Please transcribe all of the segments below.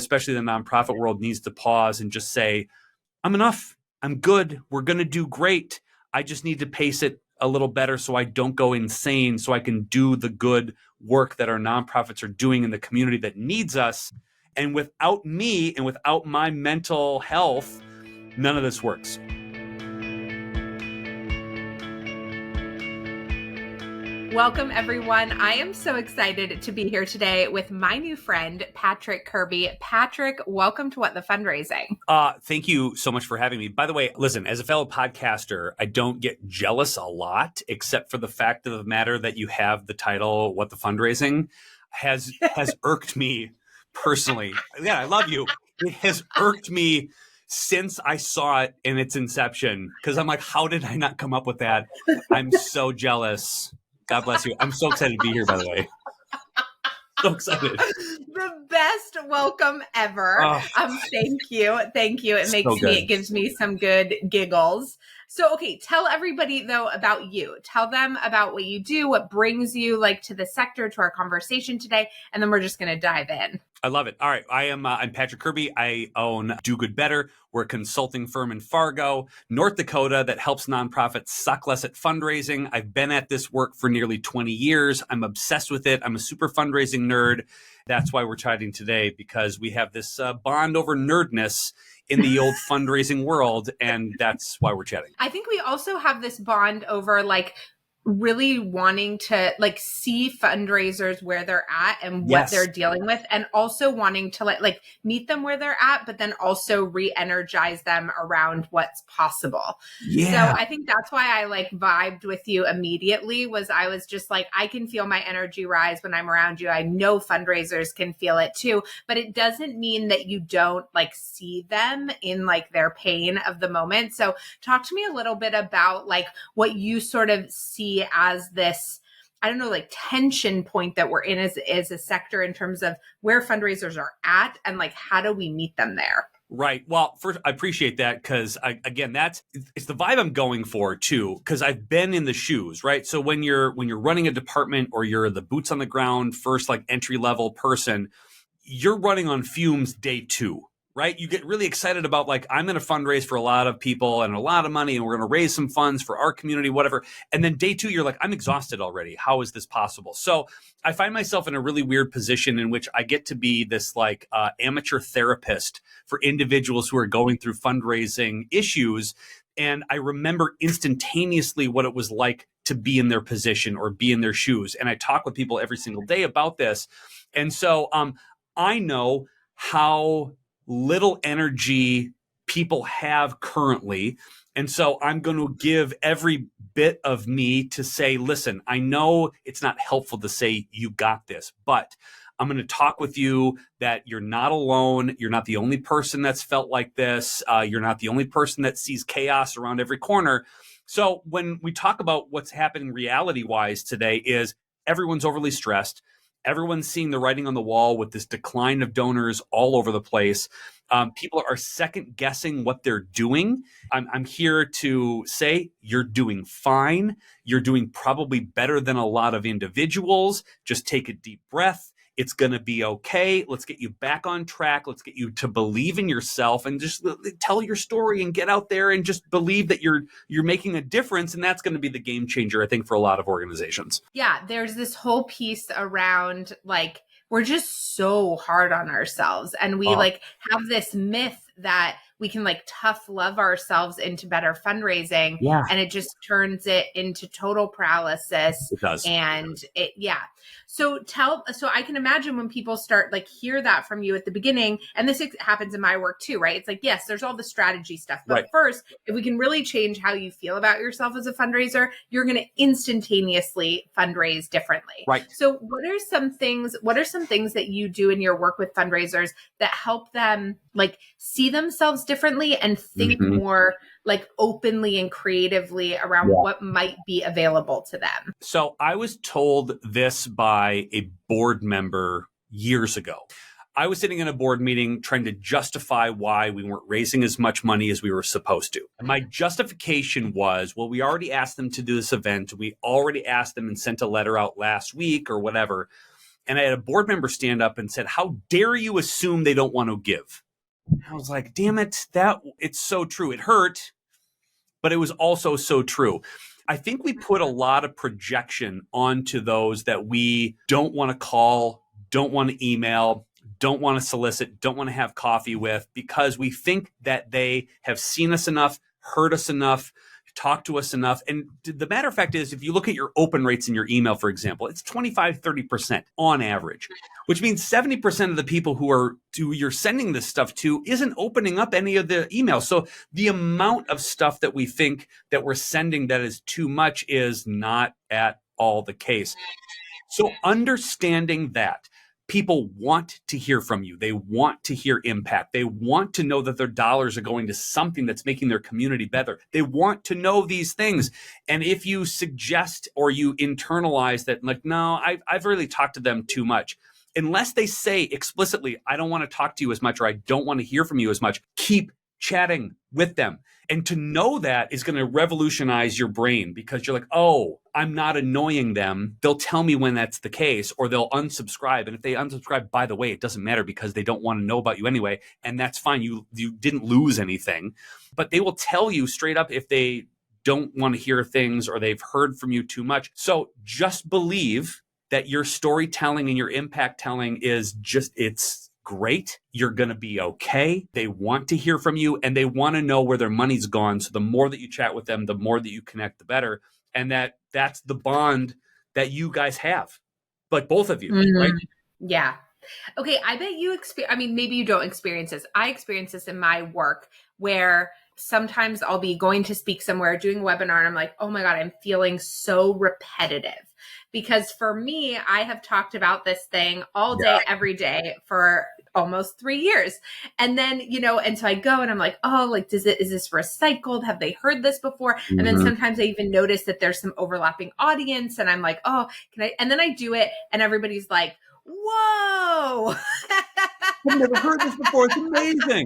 especially the nonprofit world, needs to pause and just say, I'm enough. I'm good. We're going to do great. I just need to pace it a little better so I don't go insane, so I can do the good work that our nonprofits are doing in the community that needs us. And without me and without my mental health, none of this works. Welcome, everyone. I am so excited to be here today with my new friend, Patrick Kirby. Patrick, welcome to What the Fundraising. Thank you so much for having me. By the way, listen, as a fellow podcaster, I don't get jealous a lot, except for the fact of the matter that you have the title What the Fundraising has irked me personally. Yeah, I love you. It has irked me since I saw it in its inception, because I'm like, how did I not come up with that? I'm so jealous. God bless you. I'm so excited to be here, by the way. So excited. The best welcome ever. Thank you. Thank you. It gives me some good giggles. So, okay, tell everybody though about you. Tell them about what you do, what brings you to the sector, to our conversation today, and then we're just going to dive in. I love it. All right. I'm Patrick Kirby. I own Do Good Better. We're a consulting firm in Fargo, North Dakota that helps nonprofits suck less at fundraising. I've been at this work for nearly 20 years. I'm obsessed with it. I'm a super fundraising nerd. That's why we're chatting today, because we have this bond over nerdness in the old fundraising world, and that's why we're chatting. I think we also have this bond over really wanting to see fundraisers where they're at and what they're dealing with, and also wanting to meet them where they're at, but then also re-energize them around what's possible. So I think that's why I vibed with you immediately. I was just I can feel my energy rise when I'm around you. I know fundraisers can feel it too, but it doesn't mean that you don't see them in their pain of the moment. So talk to me a little bit about what you sort of see as this, tension point that we're in as a sector in terms of where fundraisers are at and how do we meet them there? Right. Well, first, I appreciate that, because it's the vibe I'm going for too, because I've been in the shoes, right? So when you're running a department, or you're the boots on the ground first, entry level person, you're running on fumes day two. Right? You get really excited about I'm going to fundraise for a lot of people and a lot of money, and we're going to raise some funds for our community, whatever. And then day two, you're I'm exhausted already. How is this possible? So I find myself in a really weird position in which I get to be this amateur therapist for individuals who are going through fundraising issues. And I remember instantaneously what it was like to be in their position or be in their shoes. And I talk with people every single day about this. And so I know how little energy people have currently. And so I'm going to give every bit of me to say, listen, I know it's not helpful to say you got this, but I'm going to talk with you that you're not alone. You're not the only person that's felt like this. You're not the only person that sees chaos around every corner. So when we talk about what's happening reality-wise today is everyone's overly stressed. Everyone's seeing the writing on the wall with this decline of donors all over the place. People are second guessing what they're doing. I'm here to say you're doing fine. You're doing probably better than a lot of individuals. Just take a deep breath. It's going to be okay. Let's get you back on track. Let's get you to believe in yourself and just tell your story and get out there and just believe that you're making a difference. And that's going to be the game changer, I think, for a lot of organizations. Yeah, there's this whole piece around we're just so hard on ourselves, and we have this myth that we can tough love ourselves into better fundraising, and it just turns it into total paralysis. It does. And so I can imagine when people start hear that from you at the beginning, and this happens in my work too, right? It's yes, there's all the strategy stuff, but first, if we can really change how you feel about yourself as a fundraiser, you're going to instantaneously fundraise differently. Right. So what are some things that you do in your work with fundraisers that help them see themselves differently and think more openly and creatively around what might be available to them? So I was told this by a board member years ago. I was sitting in a board meeting trying to justify why we weren't raising as much money as we were supposed to. And my justification was, well, we already asked them to do this event. We already asked them and sent a letter out last week or whatever. And I had a board member stand up and said, "How dare you assume they don't want to give?" And I was like, damn it, it's so true. It hurt, but it was also so true. I think we put a lot of projection onto those that we don't want to call, don't want to email, don't want to solicit, don't want to have coffee with, because we think that they have seen us enough, heard us enough, talked to us enough. And the matter of fact is, if you look at your open rates in your email, for example, it's 25, 30% on average, which means 70% of the people who you're sending this stuff to isn't opening up any of the emails. So the amount of stuff that we think that we're sending that is too much is not at all the case. So understanding that people want to hear from you, they want to hear impact, they want to know that their dollars are going to something that's making their community better. They want to know these things. And if you suggest or you internalize that, like, no, I've really talked to them too much, unless they say explicitly, I don't want to talk to you as much, or I don't want to hear from you as much, keep chatting with them. And to know that is going to revolutionize your brain, because you're like, oh, I'm not annoying them. They'll tell me when that's the case, or they'll unsubscribe. And if they unsubscribe, by the way, it doesn't matter, because they don't want to know about you anyway. And that's fine. You didn't lose anything. But they will tell you straight up if they don't want to hear things or they've heard from you too much. So just believe that your storytelling and your impact telling is just, it's great. You're going to be okay. They want to hear from you, and they want to know where their money's gone. So the more that you chat with them, the more that you connect, the better. And that's the bond that you guys have, like both of you, right? Yeah. Okay. I bet you maybe you don't experience this. I experience this in my work, where sometimes I'll be going to speak somewhere, doing a webinar, and I'm like, oh my God, I'm feeling so repetitive. Because for me, I have talked about this thing all day, every day for almost 3 years. And then, and so I go and I'm like, oh, like, is this recycled? Have they heard this before? And then sometimes I even notice that there's some overlapping audience, and I'm like, oh, and then I do it and everybody's like, whoa. I've never heard this before. It's amazing.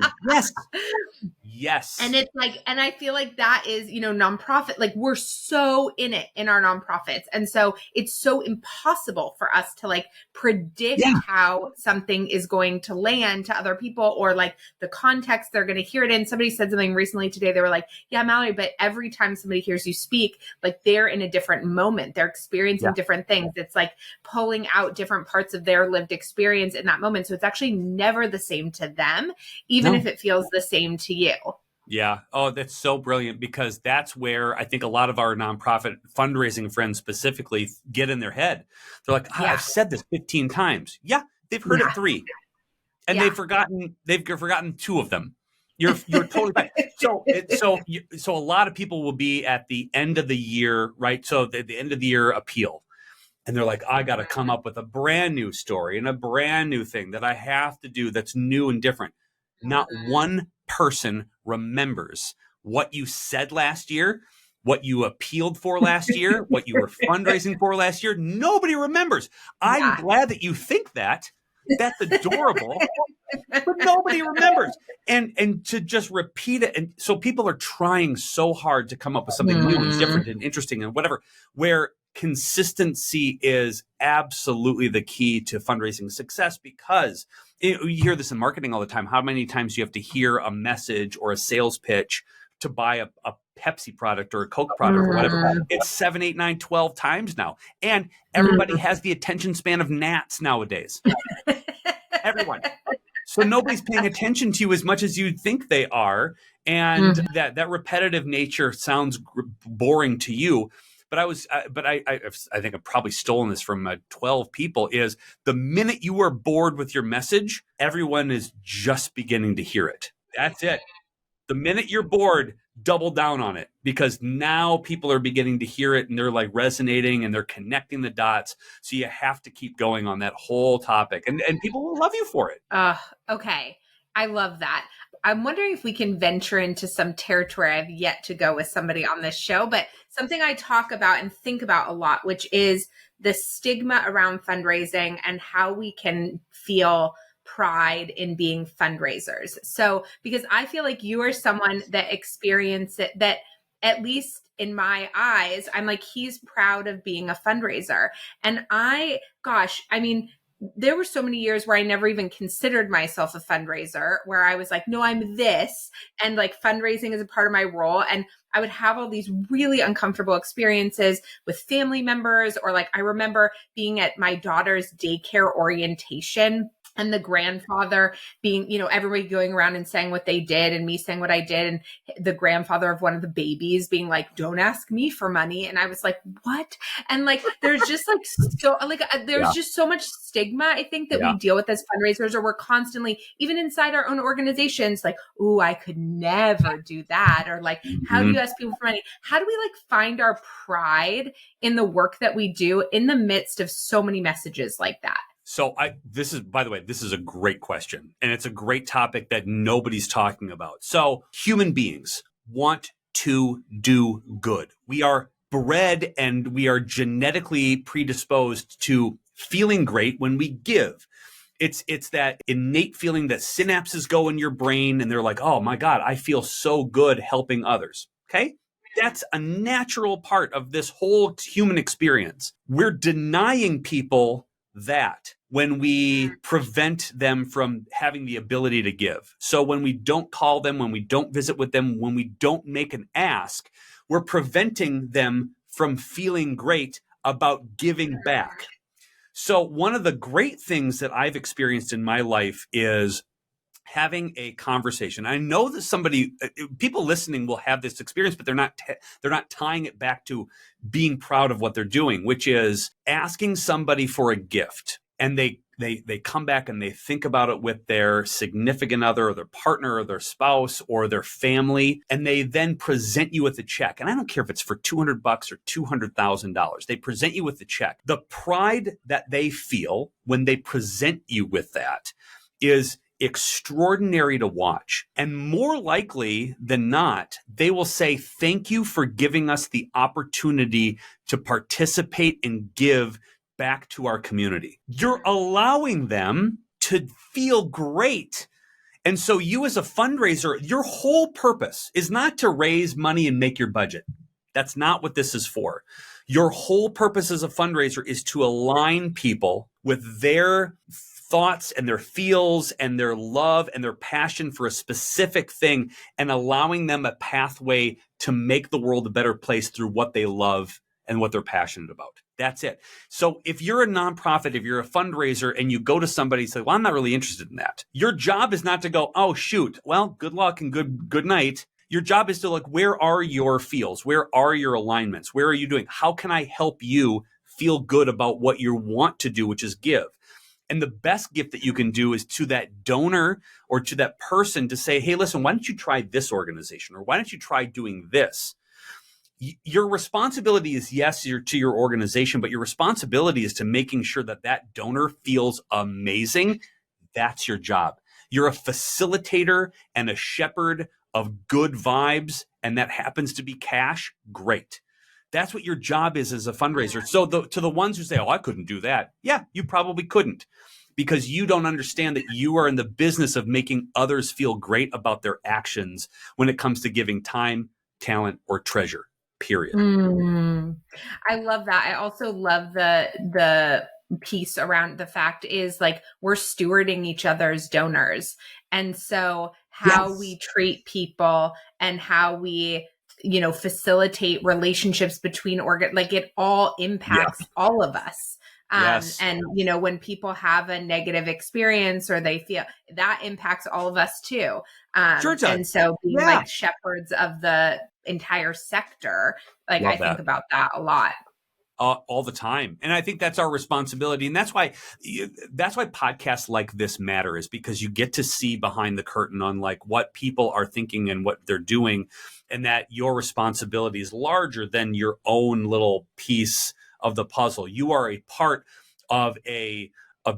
Yes. And it's like, and I feel like that is, nonprofit, like we're so in it in our nonprofits. And so it's so impossible for us to like predict how something is going to land to other people, or like the context they're going to hear it in. Somebody said something recently today. They were like, yeah, Mallory, but every time somebody hears you speak, like they're in a different moment. They're experiencing different things. It's like pulling out different parts of their lived experience in that moment. So it's actually never the same to them, even if it feels the same to you. Yeah. Oh, that's so brilliant, because that's where I think a lot of our nonprofit fundraising friends specifically get in their head. They're like, I've said this 15 times. Yeah. They've heard it 3, and they've forgotten 2 of them. You're totally fine. So a lot of people will be at the end of the year, right? So the end of the year appeal. And they're like, I got to come up with a brand new story and a brand new thing that I have to do that's new and different. Not one person remembers what you said last year, what you appealed for last year, what you were fundraising for last year. Nobody remembers. I'm glad that you think that. That's adorable. But nobody remembers. And to just repeat it. And so people are trying so hard to come up with something new and different and interesting and whatever, where consistency is absolutely the key to fundraising success, because you hear this in marketing all the time. How many times you have to hear a message or a sales pitch to buy a Pepsi product or a Coke product or whatever? It's 7, 8, 9, 12 times now. And everybody has the attention span of gnats nowadays. Everyone. So nobody's paying attention to you as much as you'd think they are. And that repetitive nature sounds boring to you. But I think I've probably stolen this from 12 people, is the minute you are bored with your message, everyone is just beginning to hear it. That's it. The minute you're bored, double down on it, because now people are beginning to hear it and they're like resonating and they're connecting the dots. So you have to keep going on that whole topic, and people will love you for it. Okay. I love that. I'm wondering if we can venture into some territory I've yet to go with somebody on this show, but something I talk about and think about a lot, which is the stigma around fundraising and how we can feel pride in being fundraisers. So, because I feel like you are someone that experienced it, that at least in my eyes, I'm like, he's proud of being a fundraiser. And there were so many years where I never even considered myself a fundraiser, where I was like, no, I'm this. And like fundraising is a part of my role. And I would have all these really uncomfortable experiences with family members, or like I remember being at my daughter's daycare orientation and the grandfather being, everybody going around and saying what they did and me saying what I did. And the grandfather of one of the babies being like, don't ask me for money. And I was like, what? And like, there's just like, there's just so much stigma, I think, that we deal with as fundraisers, or we're constantly, even inside our own organizations, like, ooh, I could never do that. Or like, how do you ask people for money? How do we like find our pride in the work that we do in the midst of so many messages like that? So by the way, this is a great question, and it's a great topic that nobody's talking about. So human beings want to do good. We are bred and we are genetically predisposed to feeling great when we give. It's that innate feeling that synapses go in your brain and they're like, oh my God, I feel so good helping others. Okay. That's a natural part of this whole human experience. We're denying people that when we prevent them from having the ability to give. So when we don't call them, when we don't visit with them, when we don't make an ask, we're preventing them from feeling great about giving back. So one of the great things that I've experienced in my life is having a conversation. I know that people listening will have this experience, but they're not tying it back to being proud of what they're doing, which is asking somebody for a gift. And they come back and they think about it with their significant other or their partner or their spouse or their family. And they then present you with a check. And I don't care if it's for $200 or $200,000. They present you with the check. The pride that they feel when they present you with that is extraordinary to watch. And more likely than not, they will say, thank you for giving us the opportunity to participate and give back to our community. You're allowing them to feel great. And so you as a fundraiser, your whole purpose is not to raise money and make your budget. That's not what this is for. Your whole purpose as a fundraiser is to align people with their thoughts and their feels and their love and their passion for a specific thing, and allowing them a pathway to make the world a better place through what they love and what they're passionate about. That's it. So if you're a nonprofit, if you're a fundraiser and you go to somebody and say, well, I'm not really interested in that. Your job is not to go, oh, shoot, well, good luck and good night. Your job is to look, where are your feels? Where are your alignments? Where are you doing? How can I help you feel good about what you want to do, which is give? And the best gift that you can do is to that donor or to that person to say, hey, listen, why don't you try this organization? Or why don't you try doing this? Your responsibility is, yes, you're to your organization, but your responsibility is to making sure that that donor feels amazing. That's your job. You're a facilitator and a shepherd of good vibes, and that happens to be cash. Great. That's what your job is as a fundraiser. So to the ones who say, oh, I couldn't do that. Yeah, you probably couldn't, because you don't understand that you are in the business of making others feel great about their actions when it comes to giving time, talent, or treasure. Period. I love that. I also love the piece around the fact is like we're stewarding each other's donors. And so how we treat people and how we, facilitate relationships between like it all impacts all of us. And, when people have a negative experience or they feel that impacts all of us too. Sure does. And so being like shepherds of the entire sector, like I think about that a lot. All the time. And I think that's our responsibility. And that's why podcasts like this matter, is because you get to see behind the curtain on like what people are thinking and what they're doing, and that your responsibility is larger than your own little piece of the puzzle. You are a part of a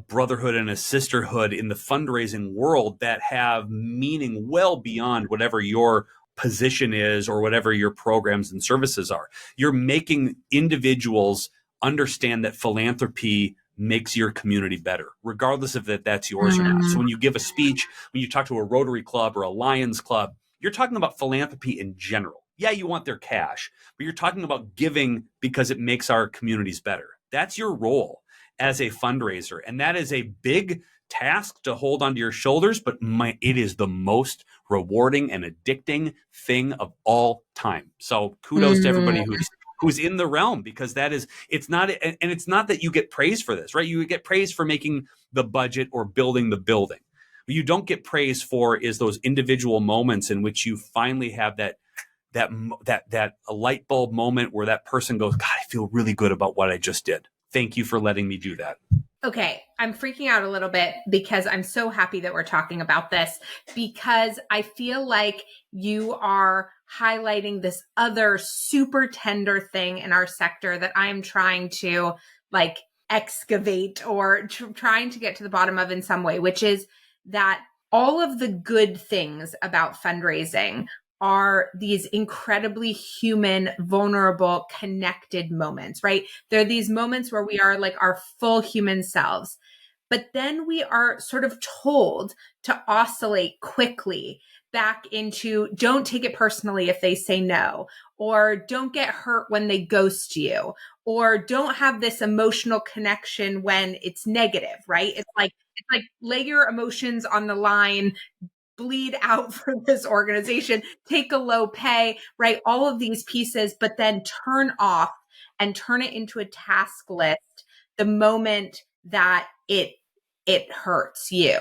brotherhood and a sisterhood in the fundraising world that have meaning well beyond whatever your position is or whatever your programs and services are. You're making individuals understand that philanthropy makes your community better, regardless of that's yours or not. So when you give a speech, when you talk to a Rotary Club or a Lions Club, you're talking about philanthropy in general. Yeah, you want their cash, but you're talking about giving because it makes our communities better. That's your role. as a fundraiser. And that is a big task to hold onto your shoulders, but it is the most rewarding and addicting thing of all time. So kudos to everybody who's in the realm, because it's not that you get praise for this, right? You get praise for making the budget or building the building. What you don't get praise for is those individual moments in which you finally have that a light bulb moment where that person goes, God, I feel really good about what I just did. Thank you for letting me do that. Okay, I'm freaking out a little bit because I'm so happy that we're talking about this, because I feel like you are highlighting this other super tender thing in our sector that I'm trying to like excavate or trying to get to the bottom of in some way, which is that all of the good things about fundraising are these incredibly human, vulnerable, connected moments, right? They're these moments where we are like our full human selves. But then we are sort of told to oscillate quickly back into don't take it personally if they say no, or don't get hurt when they ghost you, or don't have this emotional connection when it's negative, right? It's like lay your emotions on the line, bleed out for this organization, take a low pay, right? All of these pieces, but then turn off and turn it into a task list the moment that it hurts you.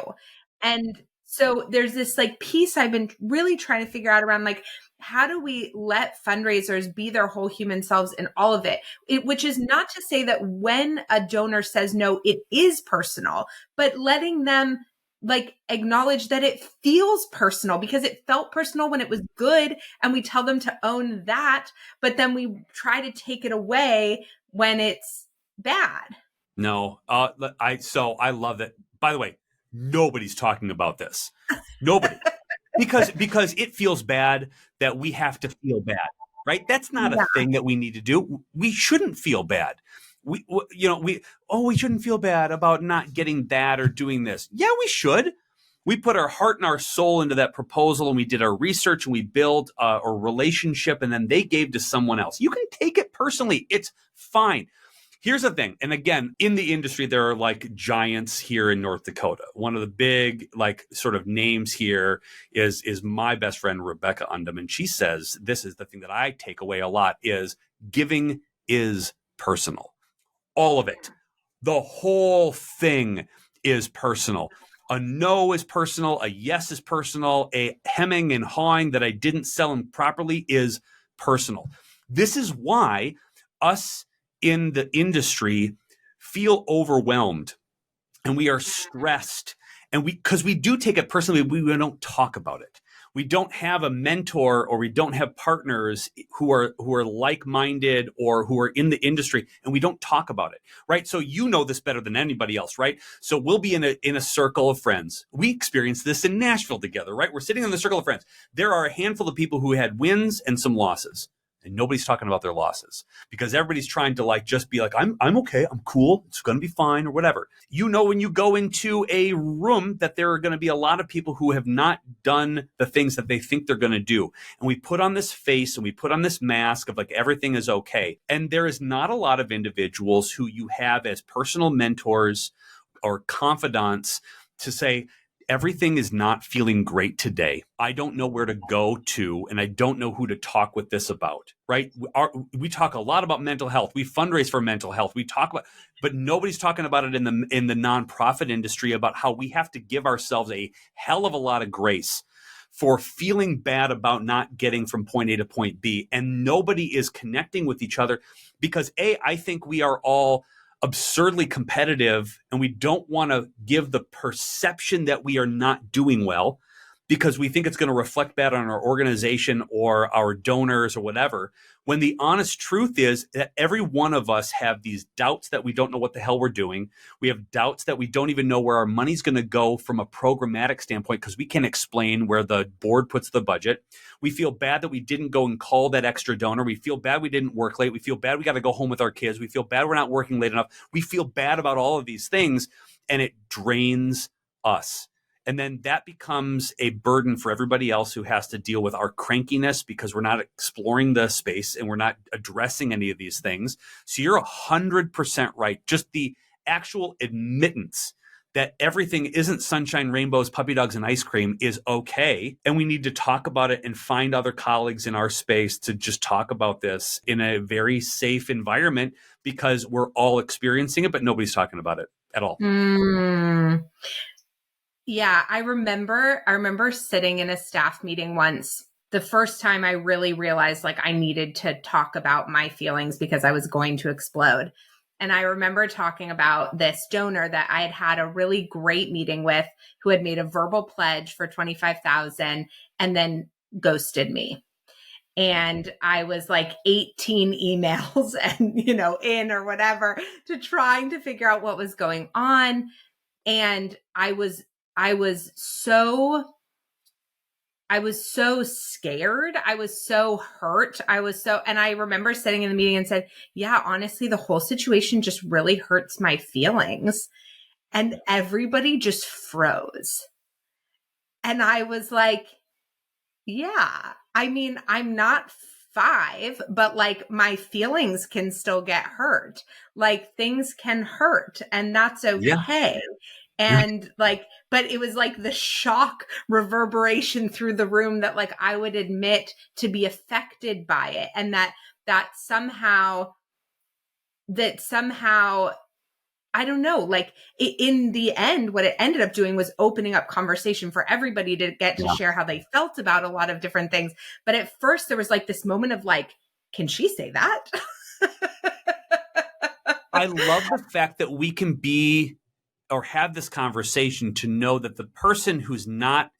And so there's this like piece I've been really trying to figure out around like, how do we let fundraisers be their whole human selves in all of it? Which is not to say that when a donor says no, it is personal, but letting them like acknowledge that it feels personal because it felt personal when it was good, and we tell them to own that, but then we try to take it away when it's bad. No, I love that. By the way, nobody's talking about this. Nobody. because it feels bad that we have to feel bad, right? That's not a thing that we need to do. We shouldn't feel bad. We shouldn't feel bad about not getting that or doing this. Yeah, we should. We put our heart and our soul into that proposal, and we did our research, and we built a relationship, and then they gave to someone else. You can take it personally. It's fine. Here's the thing. And again, in the industry, there are like giants here in North Dakota. One of the big like sort of names here is my best friend, Rebecca Undum. And she says, this is the thing that I take away a lot, is giving is personal. All of it. The whole thing is personal. A no is personal. A yes is personal. A hemming and hawing that I didn't sell him properly is personal. This is why us in the industry feel overwhelmed and we are stressed, and because we do take it personally, we don't talk about it. We don't have a mentor, or we don't have partners who are like-minded or who are in the industry, and we don't talk about it, right? So you know this better than anybody else, right? So we'll be in a circle of friends. We experienced this in Nashville together, right? We're sitting in the circle of friends. There are a handful of people who had wins and some losses. And nobody's talking about their losses because everybody's trying to like just be like, I'm okay, I'm cool, it's going to be fine or whatever. You know, when you go into a room that there are going to be a lot of people who have not done the things that they think they're going to do. And we put on this face and we put on this mask of like everything is okay. And there is not a lot of individuals who you have as personal mentors or confidants to say, everything is not feeling great today. I don't know where to go to, and I don't know who to talk with this about, right? We talk a lot about mental health. We fundraise for mental health. We talk about, but nobody's talking about it in the nonprofit industry about how we have to give ourselves a hell of a lot of grace for feeling bad about not getting from point A to point B. And nobody is connecting with each other because I think we are all absurdly competitive, and we don't want to give the perception that we are not doing well because we think it's going to reflect bad on our organization or our donors or whatever, when the honest truth is that every one of us have these doubts that we don't know what the hell we're doing. We have doubts that we don't even know where our money's going to go from a programmatic standpoint because we can't explain where the board puts the budget. We feel bad that we didn't go and call that extra donor. We feel bad we didn't work late. We feel bad we got to go home with our kids. We feel bad we're not working late enough. We feel bad about all of these things, and it drains us. And then that becomes a burden for everybody else who has to deal with our crankiness because we're not exploring the space and we're not addressing any of these things. So you're 100% right. Just the actual admittance that everything isn't sunshine, rainbows, puppy dogs, and ice cream is okay. And we need to talk about it and find other colleagues in our space to just talk about this in a very safe environment, because we're all experiencing it, but nobody's talking about it at all. Yeah, I remember sitting in a staff meeting once, the first time I really realized like I needed to talk about my feelings because I was going to explode. And I remember talking about this donor that I had a really great meeting with, who had made a verbal pledge for 25,000 and then ghosted me. And I was like 18 emails and, in or whatever, to trying to figure out what was going on. And I was so scared. I was so hurt. And I remember sitting in the meeting and said, yeah, honestly, the whole situation just really hurts my feelings. And everybody just froze. And I was like, yeah, I mean, I'm not 5, but like my feelings can still get hurt. Like things can hurt, and that's okay. And like, but it was like the shock reverberation through the room that like I would admit to be affected by it. And that somehow, I don't know, like in the end, what it ended up doing was opening up conversation for everybody to get to share how they felt about a lot of different things. But at first there was like this moment of like, can she say that? I love the fact that we can be or have this conversation to know that the person who's not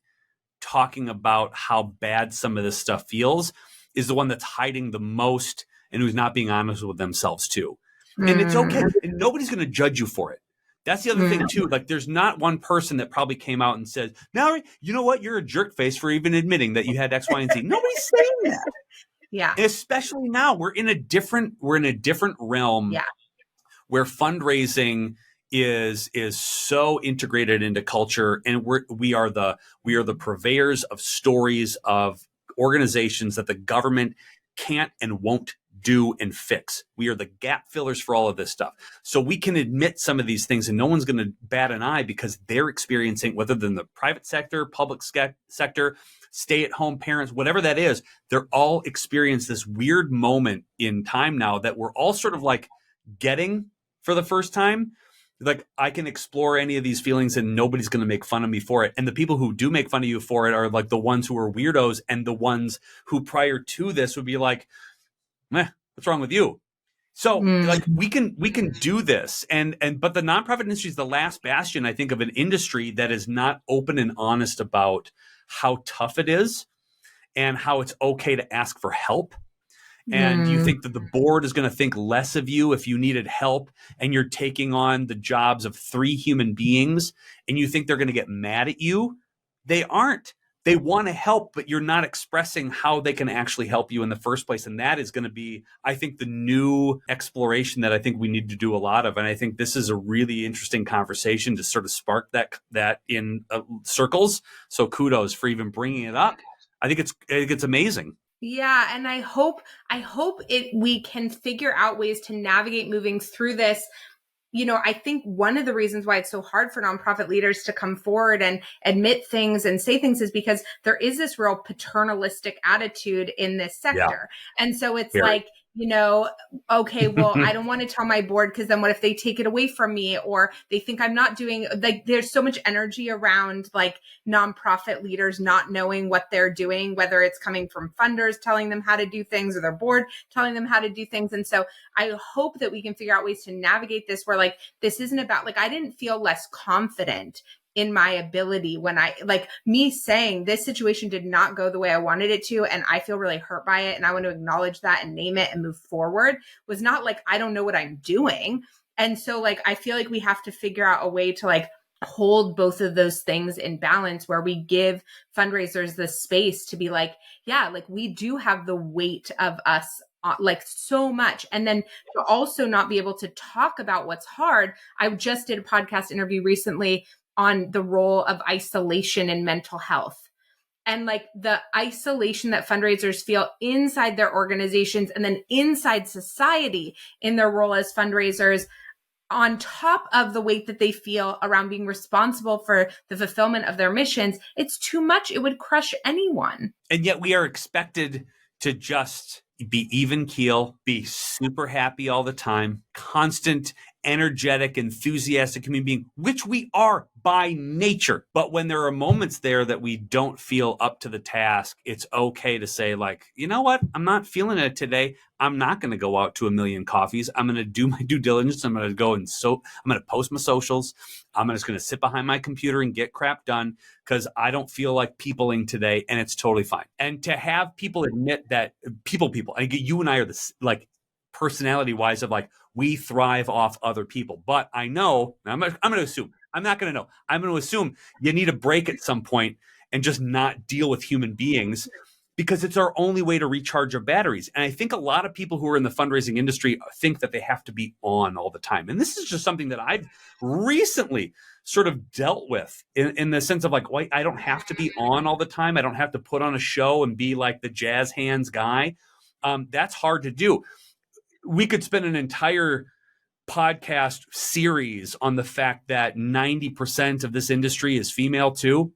talking about how bad some of this stuff feels is the one that's hiding the most and who's not being honest with themselves too. And it's okay. And nobody's going to judge you for it. That's the other thing too. Like there's not one person that probably came out and said, Mallory, you know what? You're a jerk face for even admitting that you had X, Y, and Z. Nobody's saying that. Yeah. And especially now we're in a different realm where fundraising is so integrated into culture, and we are the purveyors of stories of organizations that the government can't and won't do and fix. We are the gap fillers for all of this stuff. So we can admit some of these things and no one's going to bat an eye because they're experiencing, whether than the private sector, public sector, stay-at-home parents, whatever that is, they're all experience this weird moment in time now that we're all sort of like getting for the first time. Like I can explore any of these feelings and nobody's going to make fun of me for it. And the people who do make fun of you for it are like the ones who are weirdos and the ones who prior to this would be like, what's wrong with you? So like we can do this. But the nonprofit industry is the last bastion, I think, of an industry that is not open and honest about how tough it is and how it's okay to ask for help. And you think that the board is going to think less of you if you needed help and you're taking on the jobs of 3 human beings and you think they're going to get mad at you. They aren't. They want to help, but you're not expressing how they can actually help you in the first place. And that is going to be, I think, the new exploration that I think we need to do a lot of. And I think this is a really interesting conversation to sort of spark that in circles. So kudos for even bringing it up. I think it's amazing. Yeah. And I hope we can figure out ways to navigate moving through this. I think one of the reasons why it's so hard for nonprofit leaders to come forward and admit things and say things is because there is this real paternalistic attitude in this sector. Yeah. And so it's like, okay, well, I don't want to tell my board because then what if they take it away from me or they think I'm not doing, like, there's so much energy around like nonprofit leaders not knowing what they're doing, whether it's coming from funders telling them how to do things or their board telling them how to do things. And so I hope that we can figure out ways to navigate this where like, this isn't about like, I didn't feel less confident in my ability when I like me saying this situation did not go the way I wanted it to. And I feel really hurt by it. And I want to acknowledge that and name it and move forward was not like, I don't know what I'm doing. And so like, I feel like we have to figure out a way to like hold both of those things in balance where we give fundraisers the space to be like, yeah, like we do have the weight of us like so much. And then to also not be able to talk about what's hard. I just did a podcast interview recently on the role of isolation in mental health and like the isolation that fundraisers feel inside their organizations and then inside society in their role as fundraisers. on top of the weight that they feel around being responsible for the fulfillment of their missions, it's too much. It would crush anyone. And yet we are expected to just be even keel, be super happy all the time, constant, energetic, enthusiastic human being, which we are by nature. But when there are moments there that we don't feel up to the task, it's okay to say, like, you know what? I'm not feeling it today. I'm not going to go out to a million coffees. I'm going to do my due diligence. I'm going to go and I'm going to post my socials. I'm just going to sit behind my computer and get crap done because I don't feel like peopling today, and it's totally fine. And to have people admit that people, and you and I are this, like, personality wise, of like, we thrive off other people. But I know, I'm going to assume, I'm not going to know. I'm going to assume you need a break at some point and just not deal with human beings, because it's our only way to recharge our batteries. And I think a lot of people who are in the fundraising industry think that they have to be on all the time. And this is just something that I've recently sort of dealt with in the sense of like, wait, I don't have to be on all the time. I don't have to put on a show and be like the jazz hands guy. That's hard to do. We could spend an entire podcast series on the fact that 90% of this industry is female too,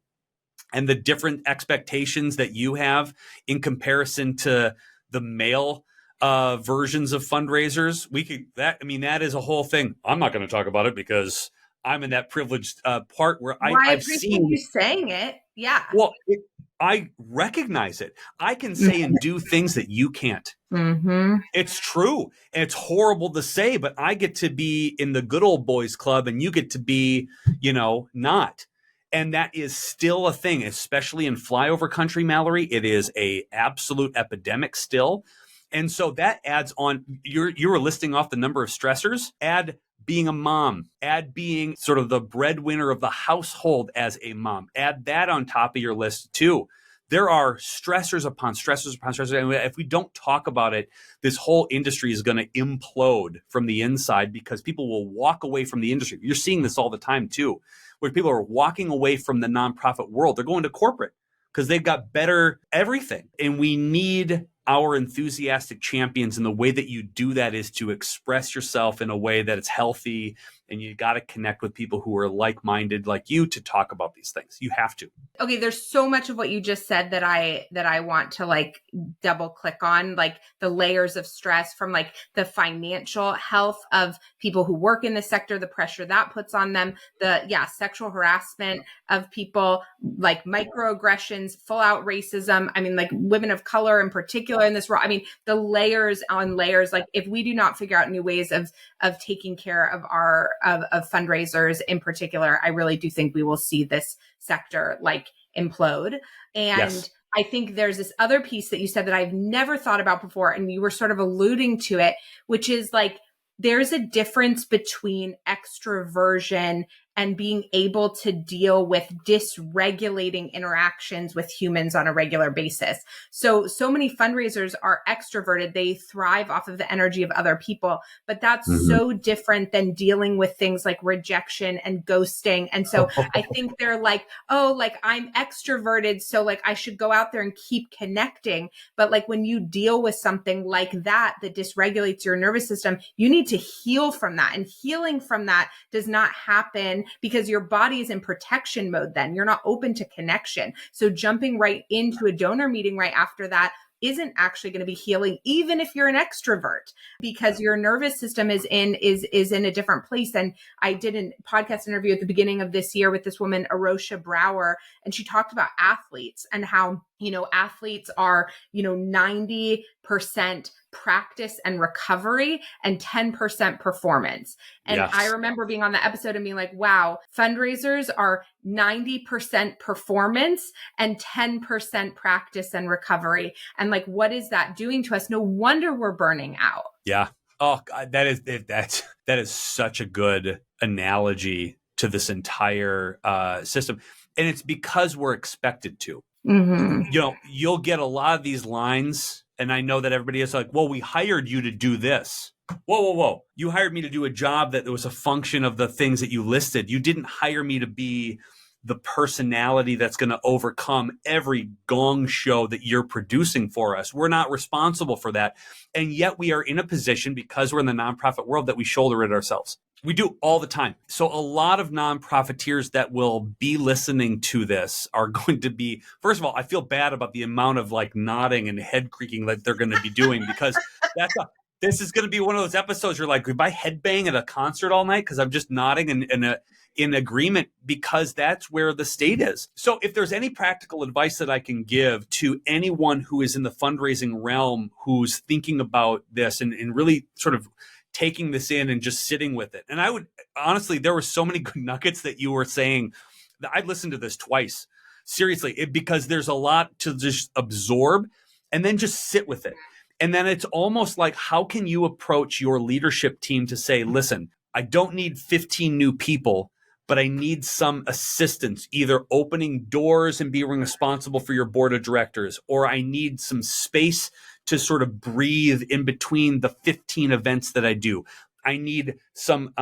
and the different expectations that you have in comparison to the male versions of fundraisers. That is a whole thing. I'm not going to talk about it because I'm in that privileged part where I've seen you saying it. Yeah. Well, I recognize it. I can say and do things that you can't. Mm-hmm. It's true. And it's horrible to say, but I get to be in the good old boys club and you get to be, not. And that is still a thing, especially in flyover country, Mallory. It is a absolute epidemic still. And so that adds on, you were listing off the number of stressors. Add being a mom, add being sort of the breadwinner of the household as a mom, add that on top of your list too. There are stressors upon stressors upon stressors. And if we don't talk about it, this whole industry is going to implode from the inside because people will walk away from the industry. You're seeing this all the time too, where people are walking away from the nonprofit world. They're going to corporate because they've got better everything. And we need our enthusiastic champions. And the way that you do that is to express yourself in a way that it's healthy. And you got to connect with people who are like-minded like you to talk about these things. You have to. Okay, there's so much of what you just said that I want to like double click on, like the layers of stress from like the financial health of people who work in the sector, the pressure that puts on them, sexual harassment of people, like microaggressions, full out racism. I mean, like women of color in particular in this role. I mean, the layers on layers, like if we do not figure out new ways of taking care of our of fundraisers in particular, I really do think we will see this sector like implode. And yes. I think there's this other piece that you said that I've never thought about before, and you were sort of alluding to it, which is like there's a difference between extroversion and being able to deal with dysregulating interactions with humans on a regular basis. So many fundraisers are extroverted. They thrive off of the energy of other people, but that's so different than dealing with things like rejection and ghosting. And so I think they're like, oh, like I'm extroverted, so like I should go out there and keep connecting. But like when you deal with something like that dysregulates your nervous system, you need to heal from that. And healing from that does not happen because your body is in protection mode then. You're not open to connection. So jumping right into a donor meeting right after that isn't actually going to be healing, even if you're an extrovert, because your nervous system is in a different place. And I did a podcast interview at the beginning of this year with this woman, Arosha Brower, and she talked about athletes and how, athletes are, 90% practice and recovery and 10% performance. And yes. I remember being on the episode and being like, wow, fundraisers are 90% performance and 10% practice and recovery. And like, what is that doing to us? No wonder we're burning out. Yeah. Oh, God, that is such a good analogy to this entire system. And it's because we're expected to. Mm-hmm. You'll get a lot of these lines, and I know that everybody is like, well, we hired you to do this. Whoa. You hired me to do a job that was a function of the things that you listed. You didn't hire me to be the personality that's going to overcome every gong show that you're producing for us. We're not responsible for that. And yet we are in a position, because we're in the nonprofit world, that we shoulder it ourselves. We do all the time. So a lot of non-profiteers that will be listening to this are going to be, first of all, I feel bad about the amount of like nodding and head creaking that they're going to be doing, because this is going to be one of those episodes you're like, if I headbang at a concert all night because I'm just nodding in agreement, because that's where the state is. So if there's any practical advice that I can give to anyone who is in the fundraising realm, who's thinking about this and really sort of taking this in and just sitting with it. And I would honestly, there were so many good nuggets that you were saying that I'd listened to this twice, seriously, because there's a lot to just absorb and then just sit with it. And then it's almost like, how can you approach your leadership team to say, listen, I don't need 15 new people, but I need some assistance, either opening doors and being responsible for your board of directors, or I need some space to sort of breathe in between the 15 events that I do. I need some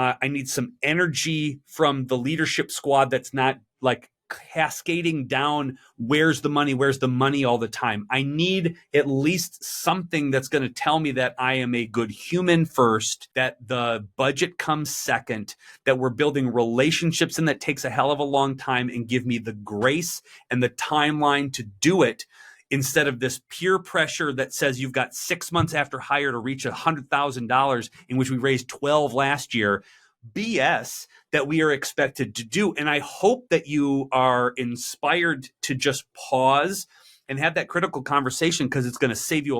energy from the leadership squad that's not like cascading down, where's the money all the time. I need at least something that's going to tell me that I am a good human first, that the budget comes second, that we're building relationships and that takes a hell of a long time, and give me the grace and the timeline to do it, instead of this peer pressure that says you've got 6 months after hire to reach $100,000, in which we raised 12 last year. BS that we are expected to do. And I hope that you are inspired to just pause and have that critical conversation, because it's going to save you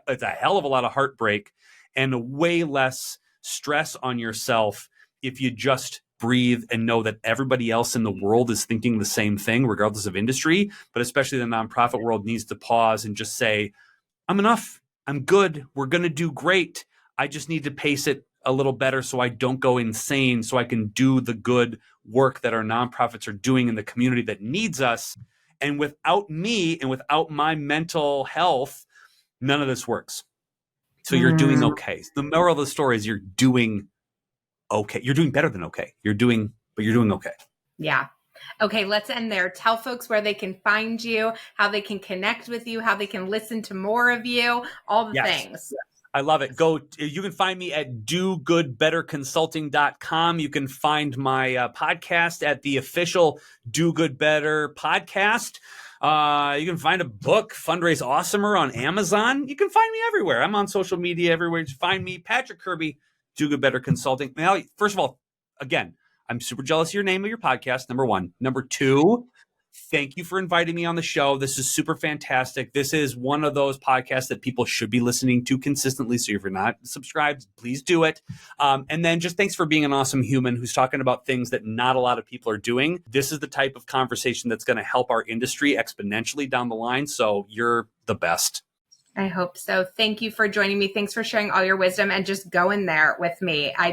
it's a hell of a lot of heartbreak and way less stress on yourself if you just breathe and know that everybody else in the world is thinking the same thing, regardless of industry. But especially the nonprofit world needs to pause and just say, I'm enough. I'm good. We're going to do great. I just need to pace it a little better so I don't go insane, so I can do the good work that our nonprofits are doing in the community that needs us. And without me and without my mental health, none of this works. So you're doing okay. The moral of the story is you're doing okay. You're doing better than okay. You're doing okay. Yeah. Okay, let's end there. Tell folks where they can find you, how they can connect with you, how they can listen to more of you, all the things. I love it. You can find me at dogoodbetterconsulting.com. You can find my podcast at the official Do Good Better podcast. You can find a book, Fundraise Awesomer, on Amazon. You can find me everywhere. I'm on social media everywhere. Just find me, Patrick Kirby, Do Good Better Consulting. Now, first of all, again, I'm super jealous of your name of your podcast, number one. Number two, thank you for inviting me on the show. This is super fantastic. This is one of those podcasts that people should be listening to consistently. So if you're not subscribed, please do it. And then just thanks for being an awesome human who's talking about things that not a lot of people are doing. This is the type of conversation that's going to help our industry exponentially down the line. So you're the best. I hope so. Thank you for joining me. Thanks for sharing all your wisdom and just going there with me. I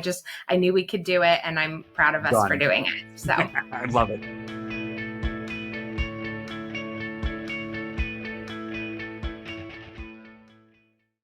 knew we could do it, and I'm proud of us for doing it. So I love it.